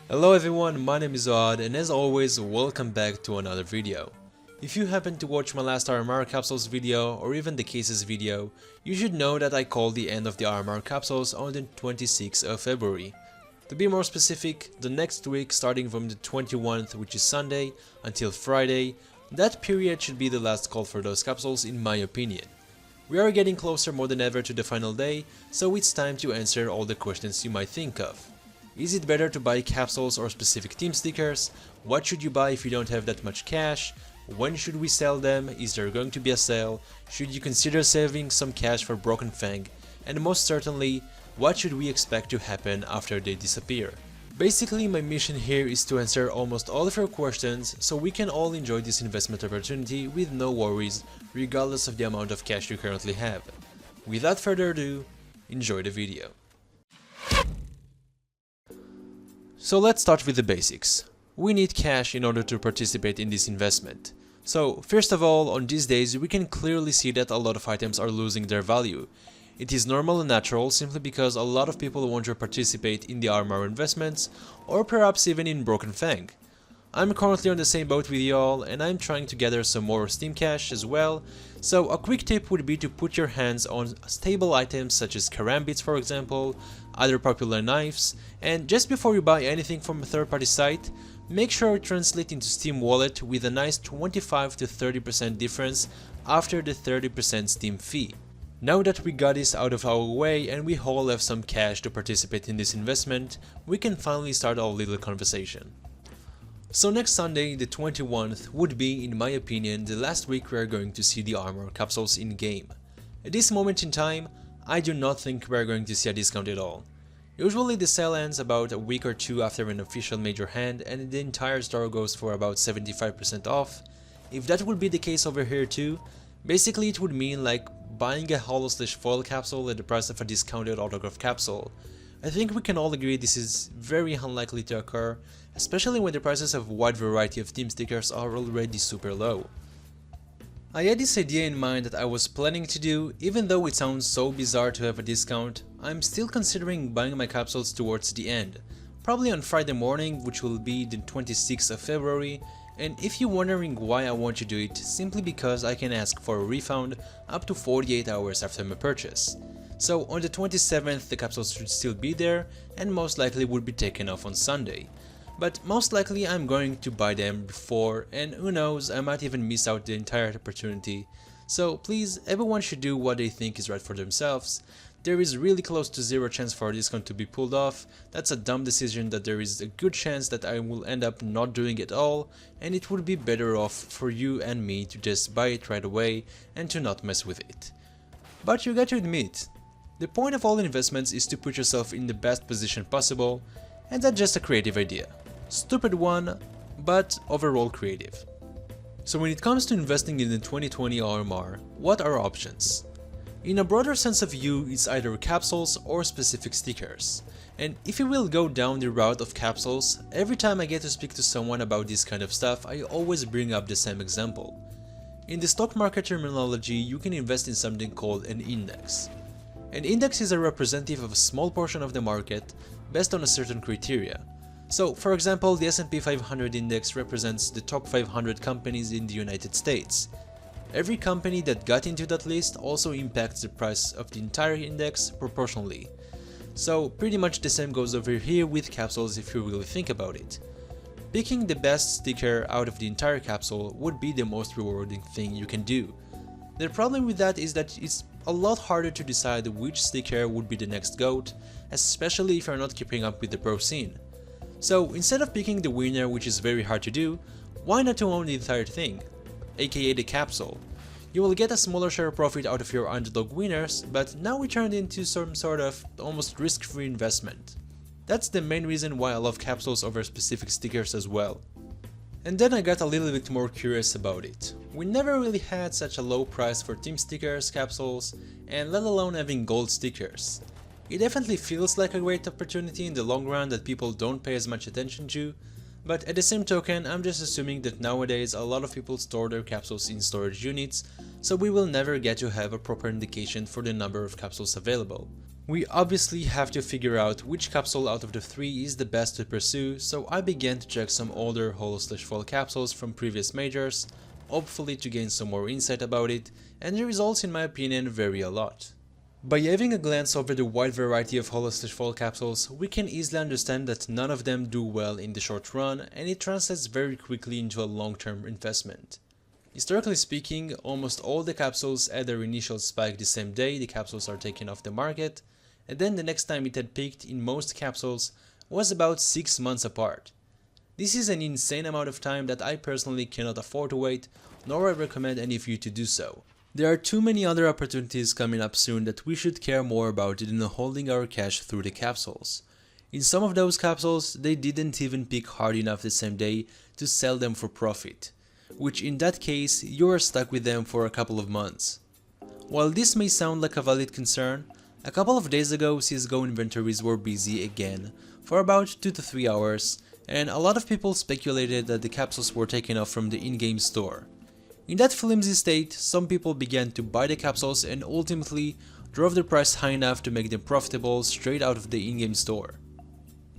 Hello everyone, my name is Ohad and as always, welcome back to another video. If you happen to watch my last RMR Capsules video or even the cases video, you should know that I called the end of the RMR Capsules on the 26th of February. To be more specific, the next week starting from the 21st, which is Sunday, until Friday, that period should be the last call for those capsules in my opinion. We are getting closer more than ever to the final day, so it's time to answer all the questions you might think of. Is it better to buy capsules or specific team stickers? What should you buy if you don't have that much cash? When should we sell them? Is there going to be a sale? Should you consider saving some cash for Broken Fang? And most certainly, what should we expect to happen after they disappear? Basically, my mission here is to answer almost all of your questions so we can all enjoy this investment opportunity with no worries, regardless of the amount of cash you currently have. Without further ado, enjoy the video. So let's start with the basics. We need cash in order to participate in this investment. So first of all, on these days we can clearly see that a lot of items are losing their value. It is normal and natural simply because a lot of people want to participate in the RMR investments or perhaps even in Broken Fang. I'm currently on the same boat with y'all and I'm trying to gather some more Steam cash as well, so a quick tip would be to put your hands on stable items such as karambits for example, other popular knives, and just before you buy anything from a third-party site, make sure it translates into Steam Wallet with a nice 25 to 30% difference after the 30% Steam fee. Now that we got this out of our way and we all have some cash to participate in this investment, we can finally start our little conversation. So next Sunday, the 21st, would be, in my opinion, the last week we are going to see the RMR capsules in game. At this moment in time, I do not think we are going to see a discount at all. Usually the sale ends about a week or two after an official major hand and the entire store goes for about 75% off. If that would be the case over here too, basically it would mean like buying a holo/foil capsule at the price of a discounted autograph capsule. I think we can all agree this is very unlikely to occur, especially when the prices of a wide variety of team stickers are already super low. I had this idea in mind that I was planning to do, even though it sounds so bizarre to have a discount, I'm still considering buying my capsules towards the end, probably on Friday morning, which will be the 26th of February, and if you're wondering why I want to do it, simply because I can ask for a refund up to 48 hours after my purchase. So on the 27th the capsules should still be there and most likely would be taken off on Sunday. But most likely I'm going to buy them before and who knows, I might even miss out the entire opportunity. So please, everyone should do what they think is right for themselves. There is really close to zero chance for a discount to be pulled off. That's a dumb decision that there is a good chance that I will end up not doing it all, and it would be better off for you and me to just buy it right away and to not mess with it. But you got to admit, the point of all investments is to put yourself in the best position possible, and that's just a creative idea. Stupid one, but overall creative. So when it comes to investing in the 2020 RMR, what are options? In a broader sense of view, it's either capsules or specific stickers. And if you will go down the route of capsules, every time I get to speak to someone about this kind of stuff, I always bring up the same example. In the stock market terminology, you can invest in something called an index. An index is a representative of a small portion of the market based on a certain criteria. So, for example, the S&P 500 index represents the top 500 companies in the United States. Every company that got into that list also impacts the price of the entire index proportionally. So pretty much the same goes over here with capsules if you really think about it. Picking the best sticker out of the entire capsule would be the most rewarding thing you can do. The problem with that is that it's a lot harder to decide which sticker would be the next GOAT, especially if you're not keeping up with the pro scene. So instead of picking the winner, which is very hard to do, why not to own the entire thing? AKA the capsule. You will get a smaller share of profit out of your underdog winners, but now it turned into some sort of almost risk-free investment. That's the main reason why I love capsules over specific stickers as well. And then I got a little bit more curious about it. We never really had such a low price for team stickers, capsules, and let alone having gold stickers. It definitely feels like a great opportunity in the long run that people don't pay as much attention to, but at the same token, I'm just assuming that nowadays a lot of people store their capsules in storage units, so we will never get to have a proper indication for the number of capsules available. We obviously have to figure out which capsule out of the three is the best to pursue, so I began to check some older whole/full capsules from previous majors, hopefully to gain some more insight about it, and the results in my opinion vary a lot. By having a glance over the wide variety of whole/full capsules, we can easily understand that none of them do well in the short run, and it translates very quickly into a long-term investment. Historically speaking, almost all the capsules had their initial spike the same day the capsules are taken off the market, and then the next time it had peaked in most capsules was about 6 months apart. This is an insane amount of time that I personally cannot afford to wait, nor I recommend any of you to do so. There are too many other opportunities coming up soon that we should care more about than holding our cash through the capsules. In some of those capsules, they didn't even peak hard enough the same day to sell them for profit, which in that case, you are stuck with them for a couple of months. While this may sound like a valid concern, a couple of days ago Csgo inventories were busy again for about 2 to 3 hours, and a lot of people speculated that the capsules were taken off from the in-game store. In that flimsy state, some people began to buy the capsules and ultimately drove the price high enough to make them profitable straight out of the in-game store.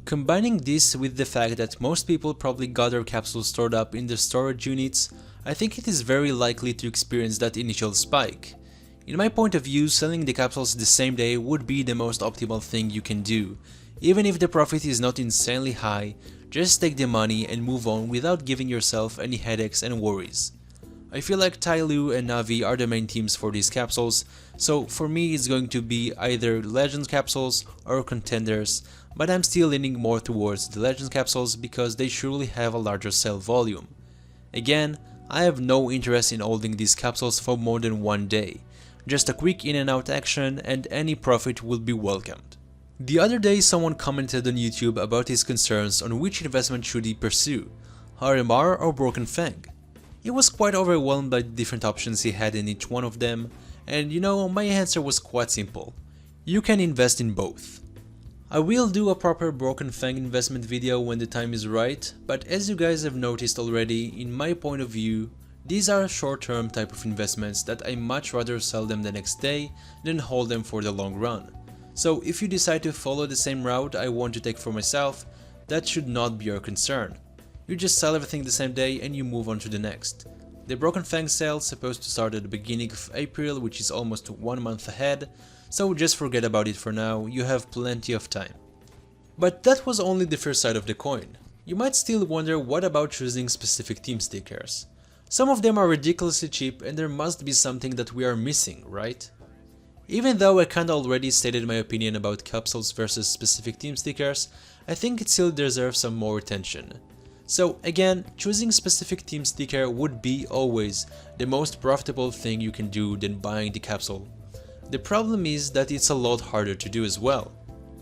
Combining this with the fact that most people probably got their capsules stored up in their storage units, I think it is very likely to experience that initial spike. In my point of view, selling the capsules the same day would be the most optimal thing you can do. Even if the profit is not insanely high, just take the money and move on without giving yourself any headaches and worries. I feel like Tyloo and Navi are the main teams for these capsules, so for me it's going to be either Legends capsules or Contenders, but I'm still leaning more towards the Legends capsules because they surely have a larger sell volume. Again, I have no interest in holding these capsules for more than one day. Just a quick in and out action and any profit will be welcomed. The other day someone commented on YouTube about his concerns on which investment should he pursue, RMR or Broken Fang. He was quite overwhelmed by the different options he had in each one of them, and my answer was quite simple. You can invest in both. I will do a proper Broken Fang investment video when the time is right, but as you guys have noticed already, in my point of view, these are short-term type of investments that I much rather sell them the next day than hold them for the long run. So if you decide to follow the same route I want to take for myself, that should not be your concern. You just sell everything the same day and you move on to the next. The Broken Fang sale is supposed to start at the beginning of April, which is almost 1 month ahead, so just forget about it for now, you have plenty of time. But that was only the first side of the coin. You might still wonder what about choosing specific team stickers. Some of them are ridiculously cheap and there must be something that we are missing, right? Even though I kinda already stated my opinion about capsules versus specific team stickers, I think it still deserves some more attention. So again, choosing specific team sticker would be always the most profitable thing you can do than buying the capsule. The problem is that it's a lot harder to do as well.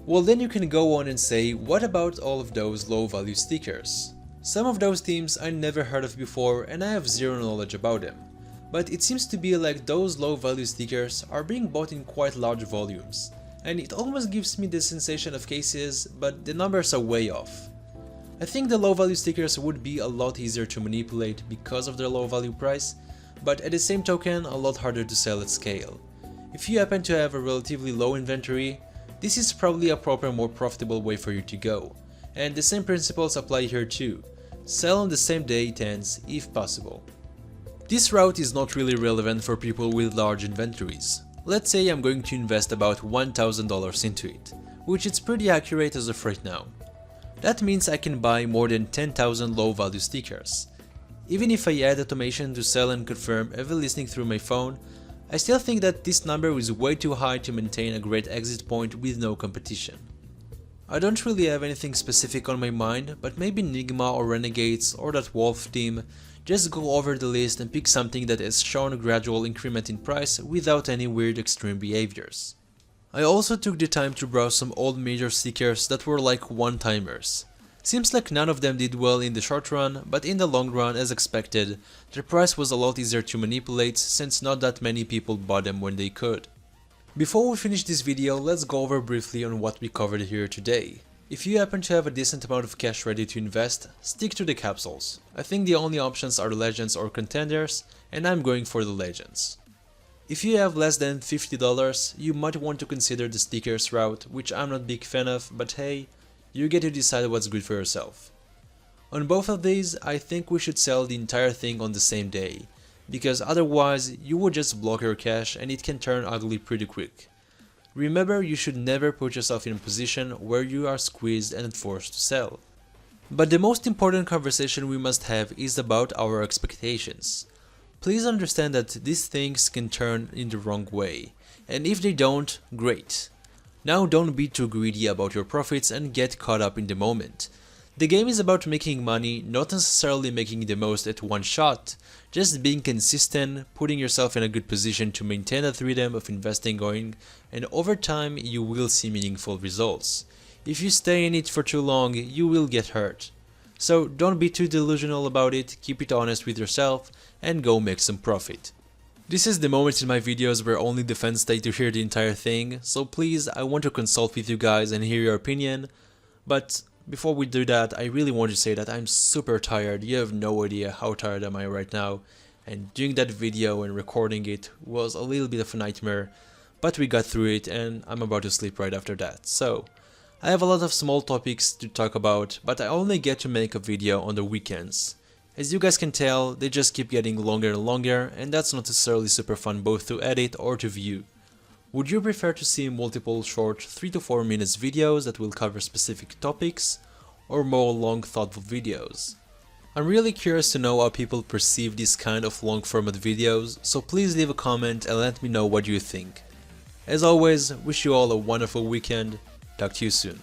Well, then you can go on and say, what about all of those low value stickers? Some of those teams I never heard of before and I have zero knowledge about them. But it seems to be like those low value stickers are being bought in quite large volumes. And it almost gives me the sensation of cases, but the numbers are way off. I think the low value stickers would be a lot easier to manipulate because of their low value price, but at the same token a lot harder to sell at scale. If you happen to have a relatively low inventory, this is probably a proper, more profitable way for you to go. And the same principles apply here too. Sell on the same day it ends, if possible. This route is not really relevant for people with large inventories. Let's say I'm going to invest about $1,000 into it, which is pretty accurate as of right now. That means I can buy more than 10,000 low value stickers. Even if I add automation to sell and confirm every listing through my phone, I still think that this number is way too high to maintain a great exit point with no competition. I don't really have anything specific on my mind, but maybe Nigma or Renegades or that Wolf team, just go over the list and pick something that has shown a gradual increment in price without any weird extreme behaviors. I also took the time to browse some old major stickers that were like one-timers. Seems like none of them did well in the short run, but in the long run, as expected, their price was a lot easier to manipulate since not that many people bought them when they could. Before we finish this video, let's go over briefly on what we covered here today. If you happen to have a decent amount of cash ready to invest, stick to the capsules. I think the only options are Legends or Contenders, and I'm going for the Legends. If you have less than $50, you might want to consider the stickers route, which I'm not a big fan of, but hey, you get to decide what's good for yourself. On both of these, I think we should sell the entire thing on the same day, because otherwise you would just block your cash and it can turn ugly pretty quick. Remember, you should never put yourself in a position where you are squeezed and forced to sell. But the most important conversation we must have is about our expectations. Please understand that these things can turn in the wrong way, and if they don't, great. Now don't be too greedy about your profits and get caught up in the moment. The game is about making money, not necessarily making the most at one shot, just being consistent, putting yourself in a good position to maintain that rhythm of investing going, and over time you will see meaningful results. If you stay in it for too long, you will get hurt. So don't be too delusional about it, keep it honest with yourself, and go make some profit. This is the moment in my videos where only the fans stay to hear the entire thing, so please, I want to consult with you guys and hear your opinion, but before we do that, I really want to say that I'm super tired. You have no idea how tired am I right now, and doing that video and recording it was a little bit of a nightmare, but we got through it and I'm about to sleep right after that. So I have a lot of small topics to talk about, but I only get to make a video on the weekends. As you guys can tell, they just keep getting longer and longer, and that's not necessarily super fun both to edit or to view. Would you prefer to see multiple short 3 to 4 minutes videos that will cover specific topics, or more long thoughtful videos? I'm really curious to know how people perceive these kind of long format videos, so please leave a comment and let me know what you think. As always, wish you all a wonderful weekend. Talk to you soon.